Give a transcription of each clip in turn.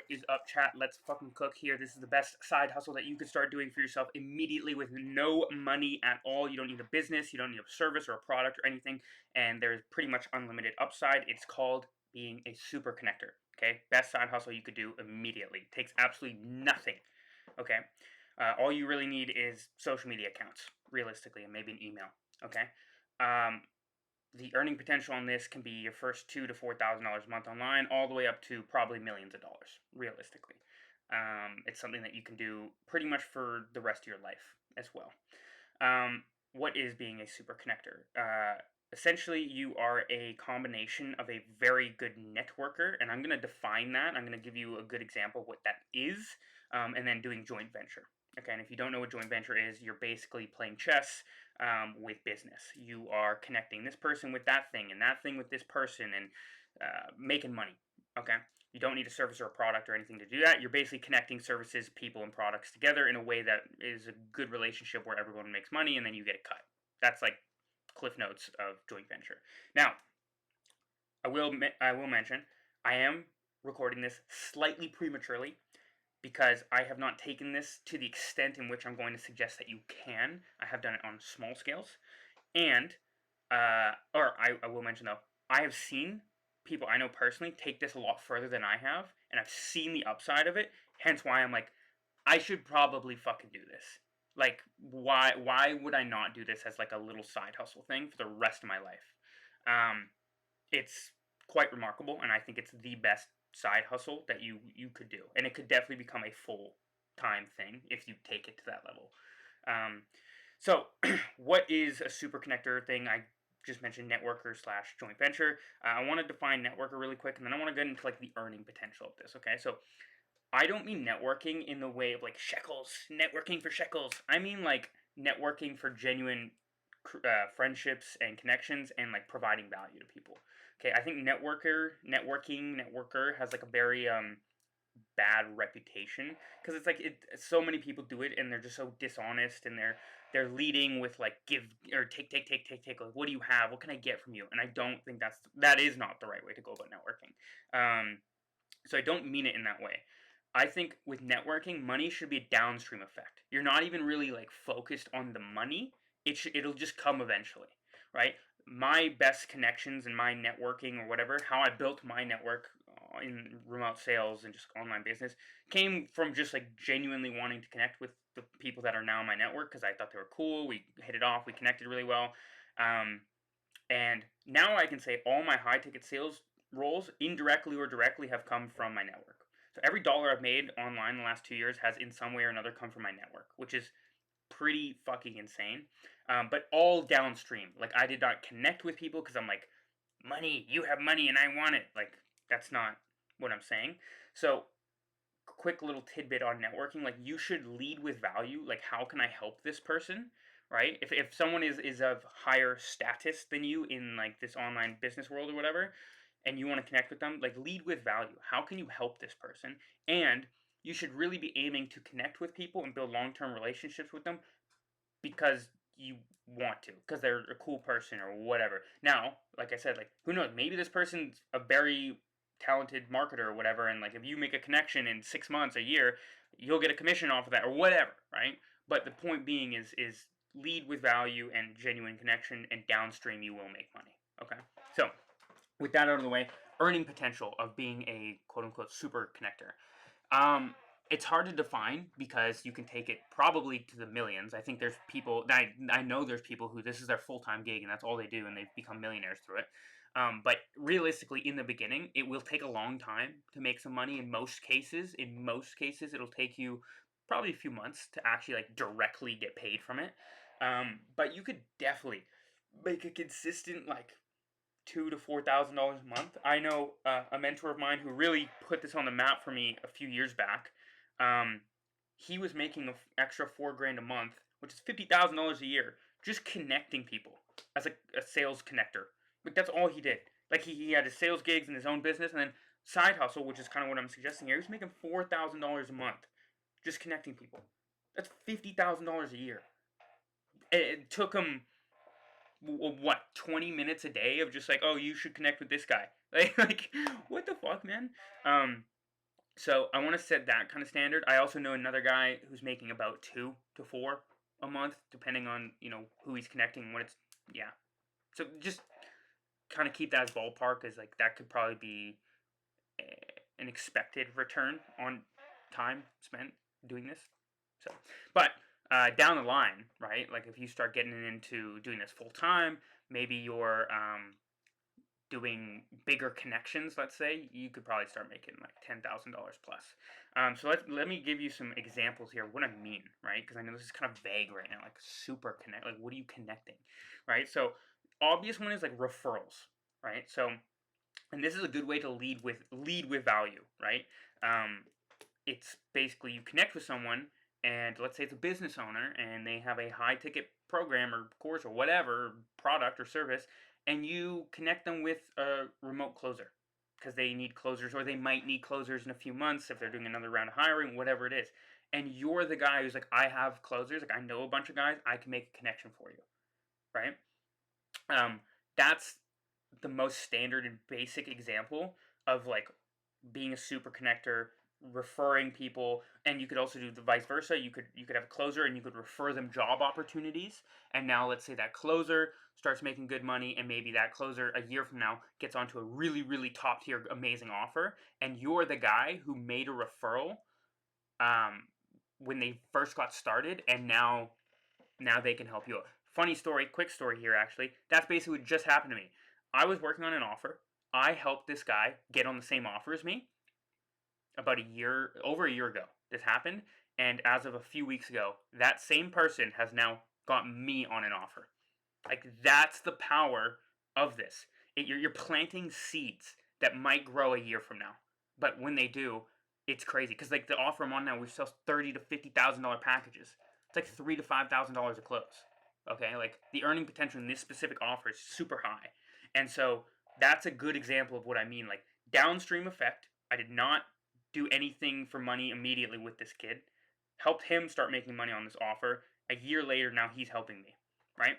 What is up, chat? Let's fucking cook here. This is the best side hustle that you could start doing for yourself immediately with no money at all. You don't need a business, you don't need a service or a product or anything, and there's pretty much unlimited upside. It's called being a super connector. Okay, best side hustle you could do immediately. Takes absolutely nothing. Okay, all you really need is social media accounts, realistically, and maybe an email. Okay, um, the earning potential on this can be your first $2,000 to $4,000 a month online, all the way up to probably millions of dollars, realistically. It's something that you can do pretty much for the rest of your life as well. What is being a super connector? Essentially, you are a combination of a very good networker, and I'm going to define that. I'm going to give you a good example of what that is, and then doing joint venture. Okay, and if you don't know what joint venture is, you're basically playing chess with business. You are connecting this person with that thing and that thing with this person and making money. Okay, you don't need a service or a product or anything to do that. You're basically connecting services, people, and products together in a way that is a good relationship where everyone makes money and then you get a cut. That's like cliff notes of joint venture. Now, I will mention I am recording this slightly prematurely because I have not taken this to the extent in which I'm going to suggest that you can. I have done it on small scales. And, I will mention though, I have seen people I know personally take this a lot further than I have, and I've seen the upside of it, hence why I'm like, I should probably fucking do this. Like, why would I not do this as like a little side hustle thing for the rest of my life? Um, it's quite remarkable, and I think it's the best side hustle that you could do, and it could definitely become a full time thing if you take it to that level. Um, so, what is a super connector thing? I just mentioned networker slash joint venture. I want to define networker really quick, and then I want to get into like the earning potential of this. Okay, so I don't mean networking in the way of like shekels, networking for shekels. I mean like networking for genuine friendships and connections and like providing value to people. Okay, I think networker has like a very bad reputation because it's like so many people do it and they're just so dishonest and they're leading with like give or take like what do you have, what can I get from you, and I don't think that is not the right way to go about networking. So I don't mean it in that way. I think with networking, money should be a downstream effect. You're not even really like focused on the money. It'll just come eventually, right? My best connections and my networking or whatever, how I built my network in remote sales and just online business came from just like genuinely wanting to connect with the people that are now in my network because I thought they were cool. We hit it off. We connected really well. Um, and now I can say all my high ticket sales roles, indirectly or directly, have come from my network. So every dollar I've made online in the last 2 years has in some way or another come from my network, which is pretty fucking insane. But all downstream. Like I did not connect with people because I'm like, money, you have money and I want it. Like that's not what I'm saying. So quick little tidbit on networking, like you should lead with value. Like how can I help this person, right? If someone is of higher status than you in like this online business world or whatever, and you want to connect with them, like lead with value. How can you help this person? And you should really be aiming to connect with people and build long-term relationships with them because you want to, because they're a cool person or whatever. Now, like I said, like who knows, maybe this person's a very talented marketer or whatever, and like if you make a connection in 6 months, a year, you'll get a commission off of that or whatever, right? But the point being is lead with value and genuine connection, and downstream you will make money. Okay, so with that out of the way, earning potential of being a quote unquote super connector. It's hard to define because you can take it probably to the millions. I think there's people I know there's people who this is their full time gig and that's all they do and they've become millionaires through it. But realistically, in the beginning, it will take a long time to make some money. In most cases, it'll take you probably a few months to actually like directly get paid from it. But you could definitely make a consistent like $2,000 to $4,000 a month. I know a mentor of mine who really put this on the map for me a few years back. Um, he was making an extra $4,000 a month, which is $50,000 a year, just connecting people as a sales connector. Like that's all he did. Like he had his sales gigs and his own business, and then side hustle, which is kind of what I'm suggesting here. He was making $4,000 a month, just connecting people. That's $50,000 a year. It took him what 20 minutes a day of just like, oh, you should connect with this guy. Like what the fuck, man. um So I want to set that kind of standard. I also know another guy who's making about 2 to 4 a month, depending on who he's connecting. What it's yeah. So just kind of keep that as ballpark, as like that could probably be an expected return on time spent doing this. So, but down the line, right? Like if you start getting into doing this full time, maybe you're doing bigger connections. Let's say you could probably start making like $10,000 plus. So let me give you some examples here of what I mean, right? Because I know this is kind of vague right now, like super connect. Like what are you connecting, right? So obvious one is like referrals, right? So and this is a good way to lead with value, right? Um, it's basically you connect with someone, and let's say it's a business owner and they have a high ticket program or course or whatever product or service, and you connect them with a remote closer because they need closers, or they might need closers in a few months if they're doing another round of hiring, whatever it is. And you're the guy who's like, I have closers, like I know a bunch of guys, I can make a connection for you, right? um, that's the most standard and basic example of like being a super connector, referring people. And you could also do the vice versa. You could have a closer and you could refer them job opportunities, and now let's say that closer starts making good money, and maybe that closer a year from now gets onto a really really top tier amazing offer, and you're the guy who made a referral um, when they first got started, and now they can help you out. Funny story, quick story here actually. That's basically what just happened to me. I was working on an offer. I helped this guy get on the same offer as me about over a year ago. This happened, and as of a few weeks ago, that same person has now got me on an offer. Like that's the power of this. You're planting seeds that might grow a year from now, but when they do, it's crazy because like the offer I'm on now, we sell $30,000 to $50,000 packages. It's like $3,000 to $5,000 a close. Okay, like the earning potential in this specific offer is super high, and so that's a good example of what I mean. Like downstream effect. I did not do anything for money immediately with this kid. Helped him start making money on this offer. A year later, now he's helping me, right?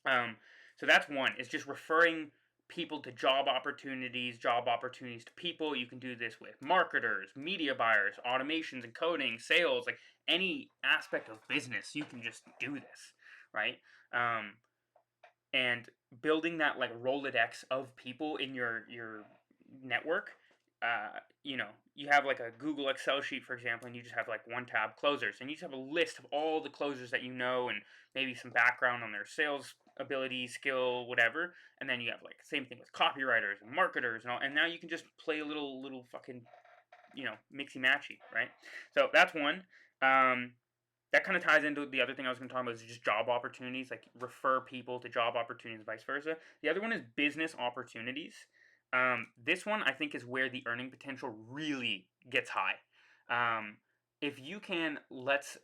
Um, so that's one. It's just referring people to job opportunities to people. You can do this with marketers, media buyers, automations and coding, sales, like any aspect of business. You can just do this, right? Um, and building that like Rolodex of people in your network. You have like a Google Excel sheet, for example, and you just have like one tab closers, and you just have a list of all the closers that you know, and maybe some background on their sales ability, skill, whatever. And then you have like same thing with copywriters and marketers and all. And now you can just play a little fucking mixy matchy, right? So that's one. Um, that kind of ties into the other thing I was going to talk about is just job opportunities, like refer people to job opportunities, vice versa. The other one is business opportunities. This one I think is where the earning potential really gets high. Um, if you can, let's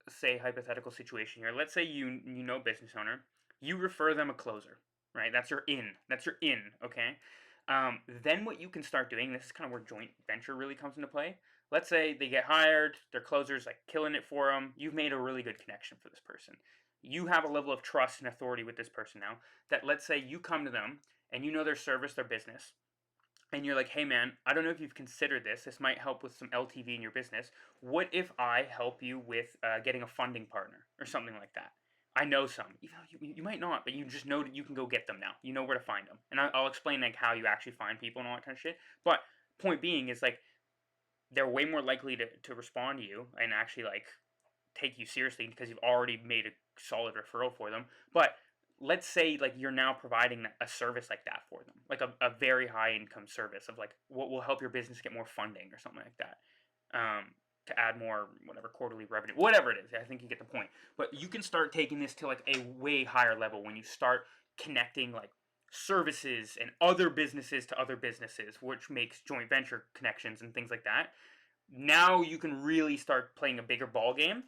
say hypothetical situation here. Let's say you know business owner, you refer them a closer, right? That's your in. That's your in. Okay. Then what you can start doing. This is kind of where joint venture really comes into play. Let's say they get hired, their closer's like killing it for them. You've made a really good connection for this person. You have a level of trust and authority with this person now that let's say you come to them and you know their service, their business, and you're like, hey man, I don't know if you've considered this. This might help with some LTV in your business. What if I help you with getting a funding partner or something like that? I know some. Even though you might not, but you just know that you can go get them now. You know where to find them, and I'll explain like how you actually find people and all that kind of shit. But point being is like they're way more likely to respond to you and actually like take you seriously because you've already made a solid referral for them. But let's say like you're now providing a service like that for them, like a very high income service of like what will help your business get more funding or something like that, to add more whatever quarterly revenue, whatever it is. I think you get the point. But you can start taking this to like a way higher level when you start connecting like services and other businesses to other businesses, which makes joint venture connections and things like that. Now you can really start playing a bigger ball game,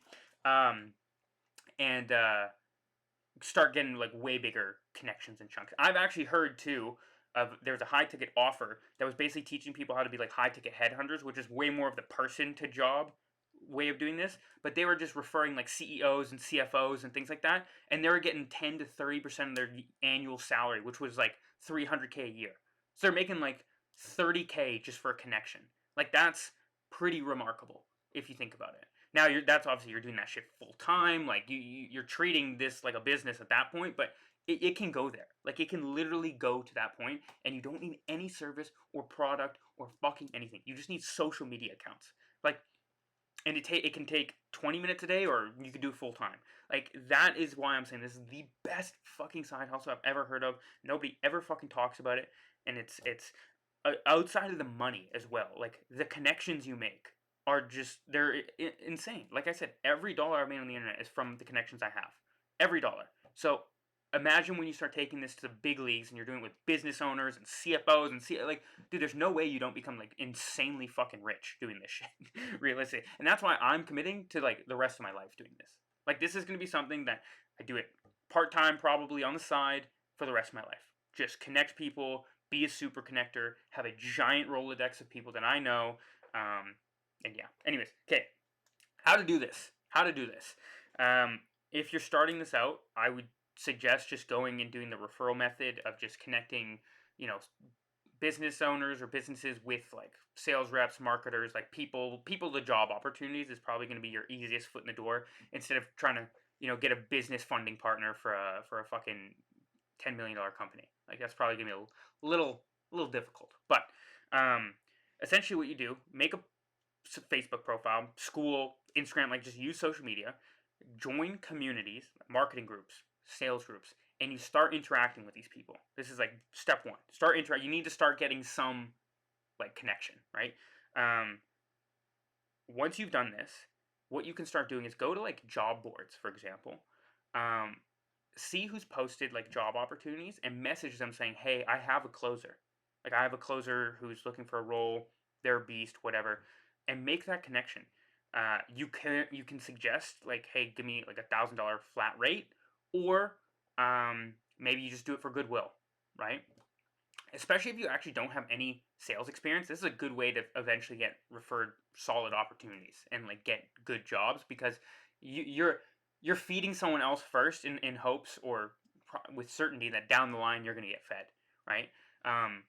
um, and start getting like way bigger connections and chunks. I've actually heard too of there's a high ticket offer that was basically teaching people how to be like high ticket headhunters, which is way more of the person to job way of doing this. But they were just referring like CEOs and CFOs and things like that, and they were getting 10 to 30% of their annual salary, which was like 300K a year. So they're making like 30K just for a connection. Like that's pretty remarkable if you think about it. Now that's obviously you're doing that shit full time, like you're treating this like a business at that point, but it can go there. Like it can literally go to that point, and you don't need any service or product or fucking anything. You just need social media accounts. Like, and it can take 20 minutes a day, or you can do it full time. Like that is why I'm saying this is the best fucking side hustle I've ever heard of. Nobody ever fucking talks about it, and it's outside of the money as well. Like the connections you make are just they're insane. Like I said, every dollar I made on the internet is from the connections I have. Every dollar. So imagine when you start taking this to the big leagues and you're doing it with business owners and CFOs and like, dude, there's no way you don't become like insanely fucking rich doing this shit. Realistic. And that's why I'm committing to like the rest of my life doing this. Like this is gonna be something that I do it part time, probably on the side for the rest of my life. Just connect people, be a super connector, have a giant Rolodex of people that I know. And yeah. Anyways, okay. How to do this? How to do this? If you're starting this out, I would suggest just going and doing the referral method of just connecting, you know, business owners or businesses with like sales reps, marketers, like people the job opportunities is probably going to be your easiest foot in the door instead of trying to, get a business funding partner for a fucking $10 million company. Like that's probably going to be a little difficult. But um essentially what you do, make a Facebook profile, school, Instagram, like just use social media, join communities, marketing groups, sales groups, and you start interacting with these people. This is like step one. Start interact. You need to start getting some like connection, right? Um, Once you've done this, what you can start doing is go to like job boards, for example. Um, See who's posted like job opportunities and message them saying, "Hey, I have a closer. Like I have a closer who's looking for a role. They're a beast, whatever," and make that connection. You can suggest like, "Hey, give me like $1,000 flat rate," or maybe you just do it for goodwill, right? Especially if you actually don't have any sales experience, this is a good way to eventually get referred solid opportunities and like get good jobs because you're feeding someone else first in hopes or with certainty that down the line you're going to get fed, right? Um,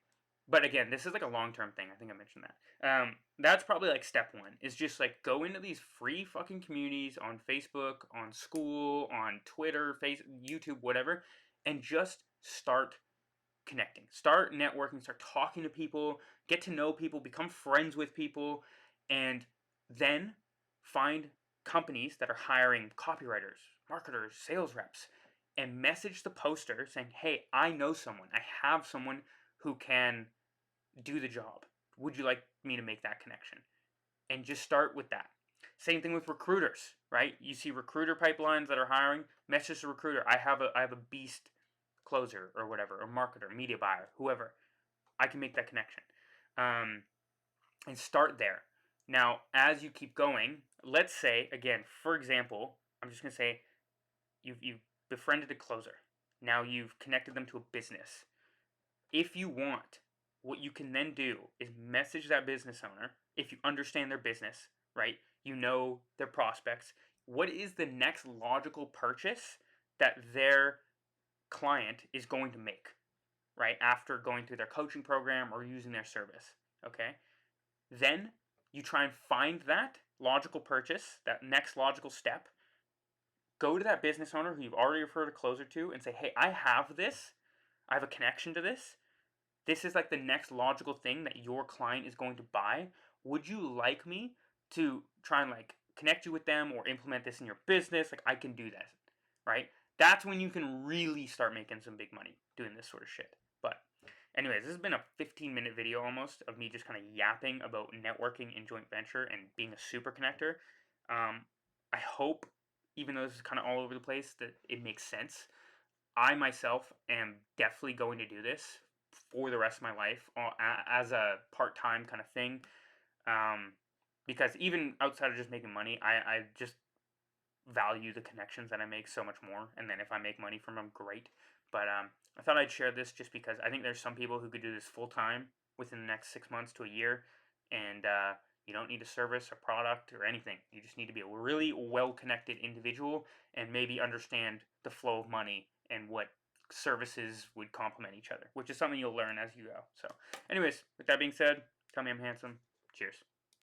but again, this is like a long term thing. I think I mentioned that. That's probably like step one is just like go into these free fucking communities on Facebook, on school, on Twitter, YouTube, whatever, and just start connecting, start networking, start talking to people, get to know people, become friends with people, and then find companies that are hiring copywriters, marketers, sales reps, and message the poster saying, "Hey, I know someone. I have someone who can do the job. Would you like me to make that connection?" And just start with that. Same thing with recruiters, right? You see recruiter pipelines that are hiring, message the recruiter. I have a beast closer or whatever, or marketer, media buyer, whoever. I can make that connection. Um, and start there. Now, as you keep going, let's say, again, for example, I'm just going to say you've befriended a closer. Now you've connected them to a business. If you want, what you can then do is message that business owner if you understand their business, right? You know their prospects. What is the next logical purchase that their client is going to make, right? After going through their coaching program or using their service, okay? Then you try and find that logical purchase, that next logical step. Go to that business owner who you've already referred a closer to and say, "Hey, I have this. I have a connection to this. This is like the next logical thing that your client is going to buy. Would you like me to try and like connect you with them or implement this in your business? Like I can do that," right? That's when you can really start making some big money doing this sort of shit. But anyways, this has been a 15-minute video almost of me just kind of yapping about networking in joint venture and being a super connector. I hope, even though this is kind of all over the place, that it makes sense. I myself am definitely going to do this for the rest of my life as a part-time kind of thing, um, because even outside of just making money, I just value the connections that I make so much more, and then if I make money from them, great. But I thought I'd share this just because I think there's some people who could do this full-time within the next 6 months to a year, and you don't need a service or product or anything. You just need to be a really well-connected individual and maybe understand the flow of money and what services would complement each other, which is something you'll learn as you go. So anyways, with that being said, tell me I'm handsome. Cheers.